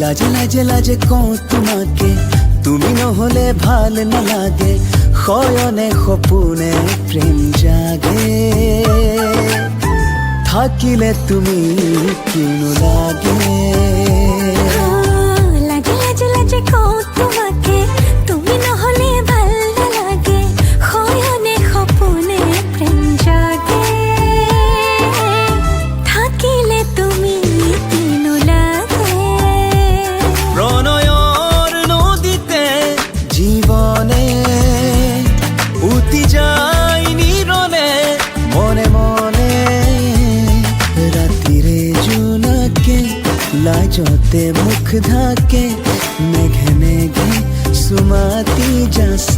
লাজে লাজে লাজে কওঁ তোমাকে, তুমি নহলে ভাল নালাগে, শয়নে সপোনে প্ৰেম জাগে, থাকিলে তুমি কিনো লাগে। লাজে লাজে লাজে কওঁ তোমাকে, তুমি নহলে ভাল নালাগে, শয়নে সপোনে প্ৰেম জাগে, থাকিলে তুমি কিনো লাগে। প্রণয়ৰ নদীতে জীবনে উটি যায় নিরনে, মনে মনে রাতিরে জোনাকে, লাজতে মুখ ঢাকে, মেঘে মেঘে সুমাতি যাচ্ছে।